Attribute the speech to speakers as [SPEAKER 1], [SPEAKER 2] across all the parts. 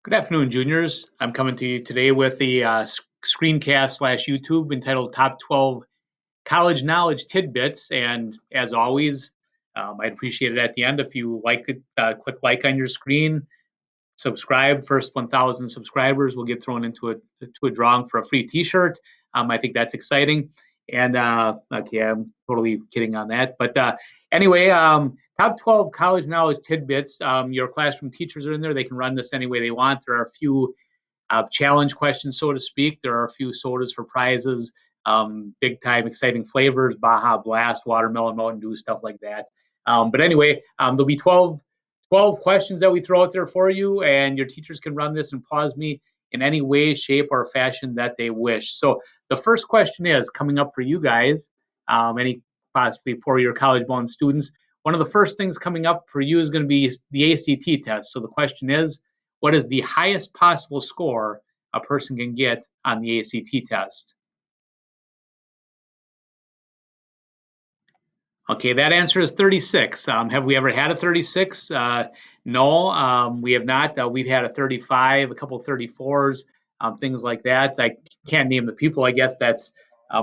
[SPEAKER 1] Good afternoon, juniors. I'm coming to you today with the screencast slash YouTube entitled Top 12 College Knowledge Tidbits. And as always, I'd appreciate it at the end if you like it, click like on your screen, subscribe. First 1,000 subscribers will get thrown into a drawing for a free T-shirt. I think that's exciting. And okay, I'm totally kidding on that. But anyway, top 12 college knowledge tidbits. Your classroom teachers are in there. They can run this any way they want. There are a few challenge questions, so to speak. There are a few sodas for prizes, big time exciting flavors, Baja Blast, Watermelon Mountain Dew, stuff like that. But anyway, there'll be 12 questions that we throw out there for you, and your teachers can run this and pause me in any way, shape, or fashion that they wish. So the first question is coming up for you guys, any possibly for your college-bound students. One of the first things coming up for you is going to be the ACT test. So the question is, what is the highest possible score a person can get on the ACT test? Okay, that answer is 36. Have we ever had a 36? No, we have not. We've had a 35, a couple of 34s, things like that. I can't name the people. I guess that's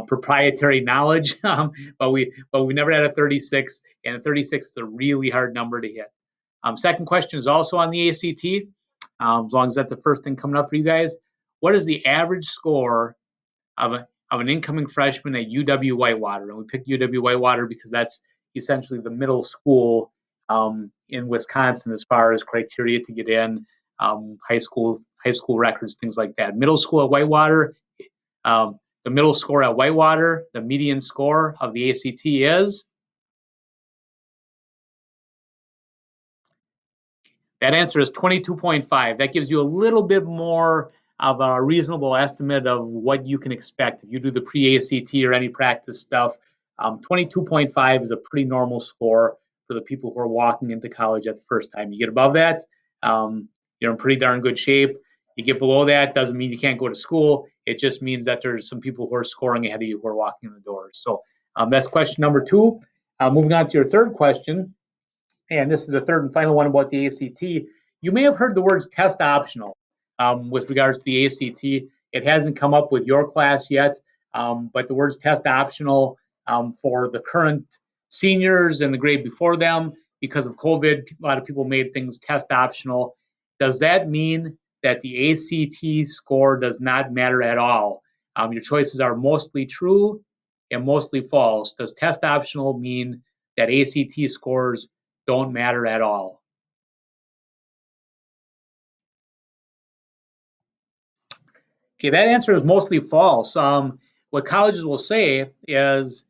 [SPEAKER 1] proprietary knowledge. But we never had a 36, and a 36 is a really hard number to hit. Second question is also on the ACT. As long as that's the first thing coming up for you guys. What is the average score of an incoming freshman at UW Whitewater? And we picked UW Whitewater because that's essentially the middle school in Wisconsin as far as criteria to get in, high school records, things like that. Middle school at Whitewater, the middle score at Whitewater, the median score of the ACT is. That answer is 22.5. That gives you a little bit more of a reasonable estimate of what you can expect if you do the pre-ACT or any practice stuff. 22.5 is a pretty normal score for the people who are walking into college at the first time. You get above that, you're in pretty darn good shape. You get below that, doesn't mean you can't go to school. It just means that there's some people who are scoring ahead of you who are walking in the doors. So that's question number two. Moving on to your third question, and this is the third and final one about the ACT. You may have heard the words test optional with regards to the ACT. It hasn't come up with your class yet, but the words test optional for the current seniors and the grade before them, because of COVID, a lot of people made things test optional. Does that mean that the ACT score does not matter at all? Your choices are mostly true and mostly false. Does test optional mean that ACT scores don't matter at all? Okay, that answer is mostly false. What colleges will say is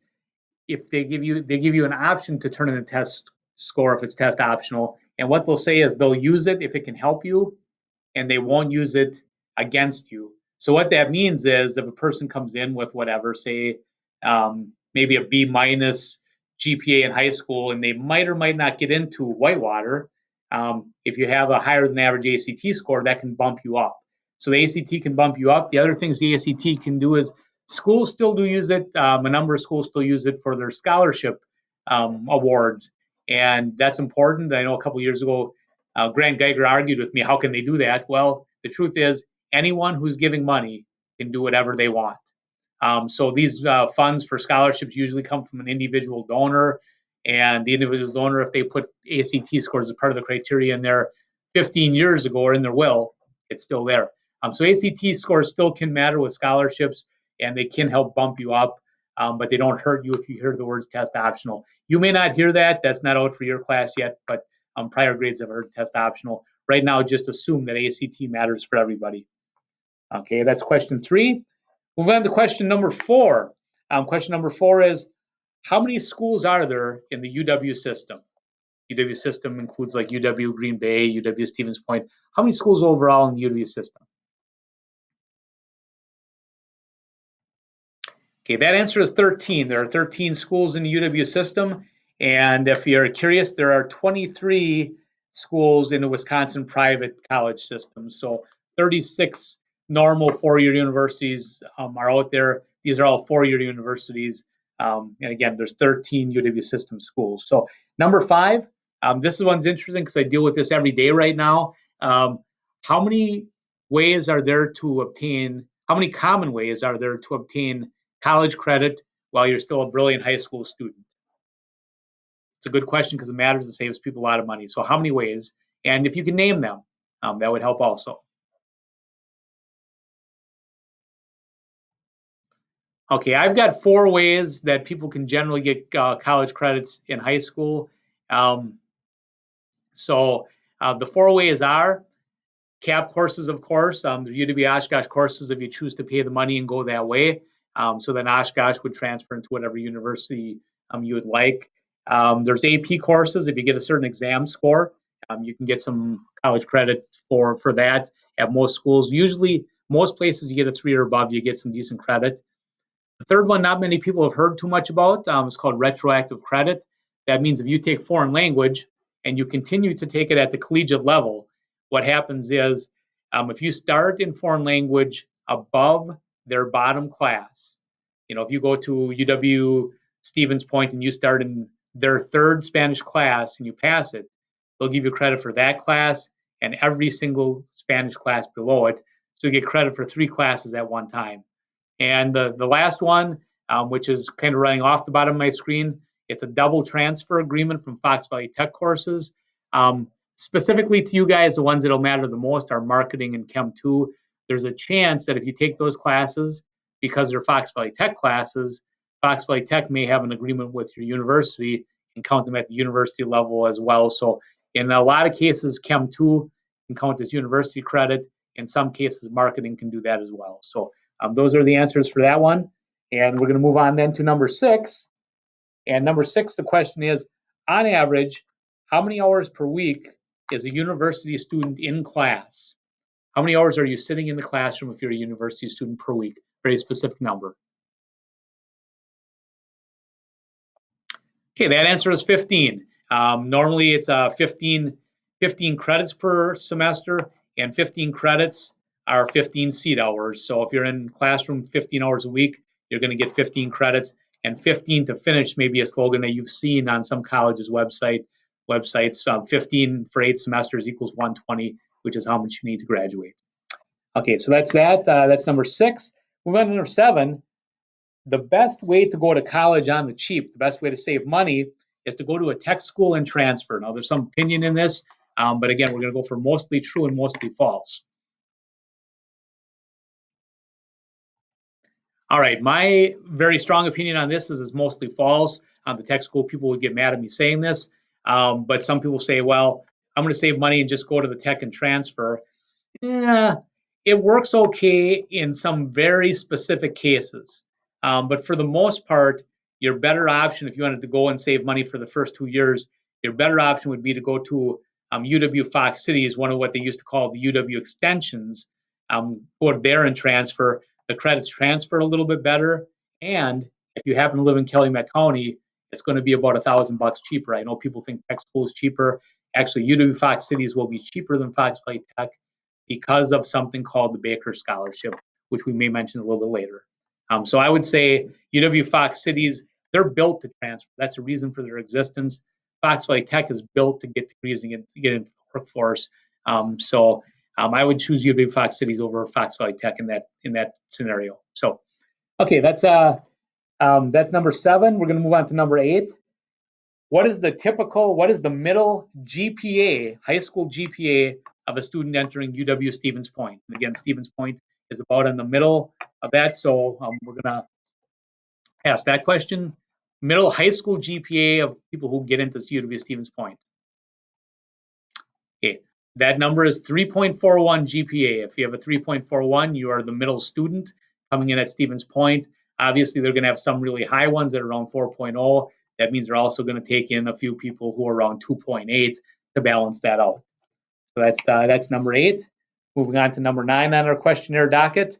[SPEAKER 1] if they give you an option to turn in a test score if it's test optional, and what they'll say is they'll use it if it can help you, and they won't use it against you. So what that means is if a person comes in with whatever, say maybe a B minus GPA in high school, and they might or might not get into Whitewater, if you have a higher than average ACT score, that can bump you up. So the ACT can bump you up. The other things the ACT can do is schools still do use it. A number of schools still use it for their scholarship awards, and that's important. I know a couple years ago, Grant Geiger argued with me, how can they do that? Well, the truth is, anyone who's giving money can do whatever they want. So these funds for scholarships usually come from an individual donor, and the individual donor, if they put ACT scores as part of the criteria in there 15 years ago or in their will, it's still there. So ACT scores still can matter with scholarships, and they can help bump you up, but they don't hurt you if you hear the words test optional. You may not hear that. That's not out for your class yet, but prior grades have heard test optional. Right now, just assume that ACT matters for everybody. Okay, that's question three. Move on to question number four. Question number four is, how many schools are there in the UW system? UW system includes like UW Green Bay, UW Stevens Point. How many schools overall in the UW system? Okay, that answer is 13. There are 13 schools in the UW system. And if you're curious, there are 23 schools in the Wisconsin private college system. So 36 normal four-year universities are out there. These are all four-year universities. And again, there's 13 UW system schools. So number five, this one's interesting because I deal with this every day right now. how many ways are there to obtain, how many common ways are there to obtain college credit while you're still a brilliant high school student? It's a good question because it matters and saves people a lot of money. So how many ways? And if you can name them, that would help also. Okay, I've got 4 ways that people can generally get college credits in high school. Um, so the 4 ways are CAP courses, of course. The UW Oshkosh courses if you choose to pay the money and go that way. So then Oshkosh would transfer into whatever university you would like. There's AP courses. If you get a certain exam score, you can get some college credit for that at most schools. Usually, most places you get a 3 or above, you get some decent credit. The third one, not many people have heard too much about, is called retroactive credit. That means if you take foreign language and you continue to take it at the collegiate level, what happens is if you start in foreign language above their bottom class, if you go to UW Stevens Point and you start in their 3rd Spanish class and you pass it, they'll give you credit for that class and every single Spanish class below it. So you get credit for 3 classes at one time. And the last one, which is kind of running off the bottom of my screen, it's a double transfer agreement from Fox Valley Tech courses. Specifically to you guys, the ones that'll matter the most are marketing and Chem 2. There's a chance that if you take those classes, because they're Fox Valley Tech classes, Fox Valley Tech may have an agreement with your university and count them at the university level as well. So in a lot of cases, Chem 2 can count as university credit. In some cases, marketing can do that as well. So those are the answers for that one. And we're going to move on then to number 6. And number 6, the question is, on average, how many hours per week is a university student in class? How many hours are you sitting in the classroom if you're a university student per week? Very specific number. Okay, that answer is 15. Normally it's 15 credits per semester, and 15 credits are 15 seat hours. So if you're in classroom 15 hours a week, you're going to get 15 credits, and 15 to finish may be a slogan that you've seen on some colleges' websites. 15 for 8 semesters equals 120, which is how much you need to graduate. Okay, so that's that. That's number 6. Moving on to number 7. The best way to go to college on the cheap, the best way to save money is to go to a tech school and transfer. Now, there's some opinion in this, but again, we're going to go for mostly true and mostly false. All right, my very strong opinion on this is it's mostly false. The tech school people would get mad at me saying this, but some people say, well, I'm going to save money and just go to the tech and transfer. Yeah, it works okay in some very specific cases. But for the most part, your better option, if you wanted to go and save money for the first 2 years, your better option would be to go to UW Fox City, is one of what they used to call the UW extensions. Go there and transfer. The credits transfer a little bit better. And if you happen to live in Calumet County, it's going to be about $1,000 cheaper. I know people think tech school is cheaper. Actually, UW Fox Cities will be cheaper than Fox Valley Tech because of something called the Baker Scholarship, which we may mention a little bit later. So I would say UW Fox Cities, they're built to transfer. That's the reason for their existence. Fox Valley Tech is built to get degrees and get into the workforce. So I would choose UW Fox Cities over Fox Valley Tech in that scenario. So, okay, that's number 7. We're going to move on to number 8. What is the middle GPA, high school GPA of a student entering UW Stevens Point? And again, Stevens Point is about in the middle of that, so we're going to ask that question. Middle high school GPA of people who get into UW Stevens Point. Okay, that number is 3.41 GPA. If you have a 3.41, you are the middle student coming in at Stevens Point. Obviously, they're going to have some really high ones that are around 4.0. That means they're also going to take in a few people who are around 2.8 to balance that out. So that's number 8. Moving on to number 9 on our questionnaire docket.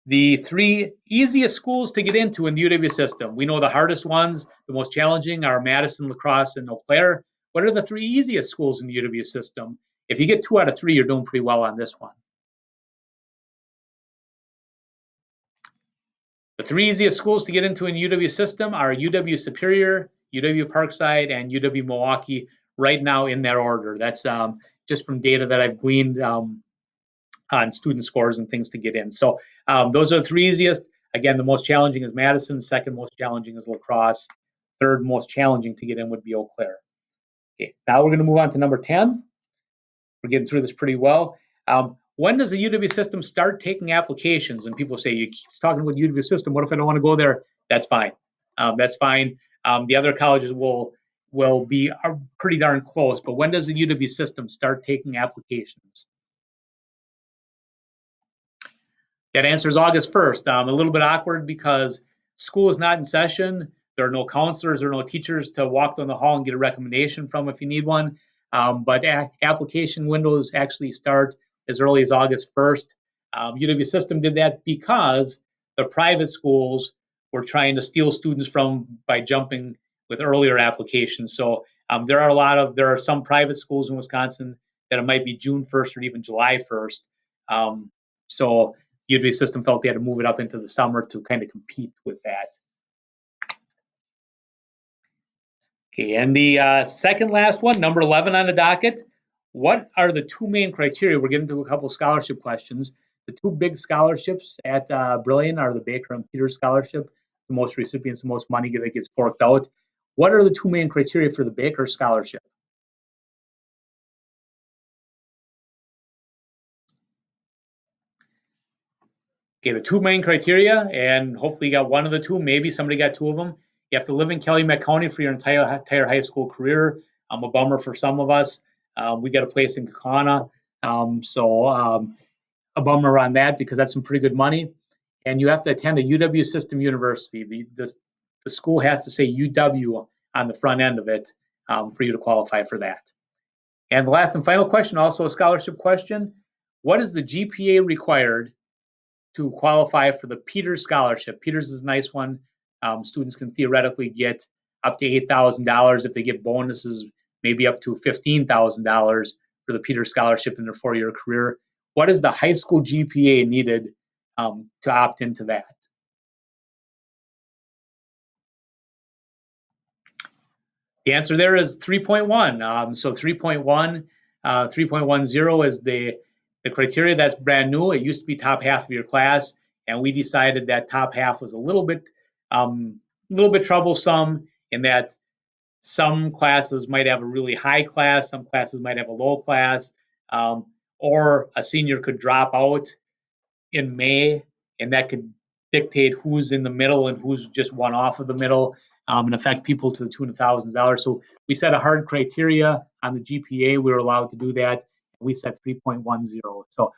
[SPEAKER 1] The 3 easiest schools to get into in the UW system. We know the hardest ones, the most challenging, are Madison, La Crosse, and Eau Claire. What are the 3 easiest schools in the UW system? If you get 2 out of 3, you're doing pretty well on this one. The 3 easiest schools to get into in UW system are UW Superior, UW Parkside, and UW Milwaukee, right now in that order. That's just from data that I've gleaned on student scores and things to get in. So those are the three easiest. Again, the most challenging is Madison. Second most challenging is La Crosse. Third most challenging to get in would be Eau Claire. Okay, now we're going to move on to number 10. We're getting through this pretty well. When does the UW system start taking applications? And people say, you keep talking about UW system. What if I don't want to go there? That's fine. That's fine. The other colleges will be pretty darn close. But when does the UW system start taking applications? That answer is August 1st. A little bit awkward because school is not in session. There are no counselors or no teachers to walk down the hall and get a recommendation from if you need one. But application windows actually start as early as August 1st. UW system did that because the private schools were trying to steal students by jumping with earlier applications. So there are some private schools in Wisconsin that it might be June 1st or even July 1st. So UW system felt they had to move it up into the summer to kind of compete with that. Okay, and the second last one, number 11 on the docket. What are the two main criteria? We're getting to a couple of scholarship questions. The two big scholarships at Brilliant are the Baker and Peters Scholarship. The most recipients, the most money that gets forked out. What are the two main criteria for the Baker Scholarship? Okay, the two main criteria, and hopefully you got one of the two, maybe somebody got two of them. You have to live in Calumet County for your entire high school career. A bummer for some of us. We got a place in Kaukauna, so a bummer on that because that's some pretty good money. And you have to attend a UW system university. The school has to say UW on the front end of it for you to qualify for that. And the last and final question, also a scholarship question. What is the GPA required to qualify for the Peters Scholarship? Peters is a nice one. Students can theoretically get up to $8,000 if they get bonuses, maybe up to $15,000 for the Peters Scholarship in their four-year career. What is the high school GPA needed to opt into that? The answer there is 3.1. So 3.1, 3.10 is the criteria that's brand new. It used to be top half of your class, and we decided that top half was a little bit troublesome in that some classes might have a really high class, some classes might have a low class, or a senior could drop out in May, and that could dictate who's in the middle and who's just one off of the middle, and affect people to the tune of thousands of dollars. So we set a hard criteria on the GPA. We were allowed to do that. We set 3.10. So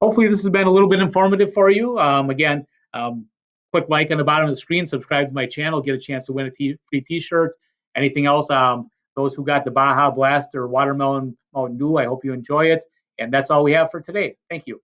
[SPEAKER 1] hopefully this has been a little bit informative for you. Again, click like on the bottom of the screen, subscribe to my channel, get a chance to win a free t-shirt. Anything else, those who got the Baja Blast or Watermelon Mountain Dew, I hope you enjoy it. And that's all we have for today. Thank you.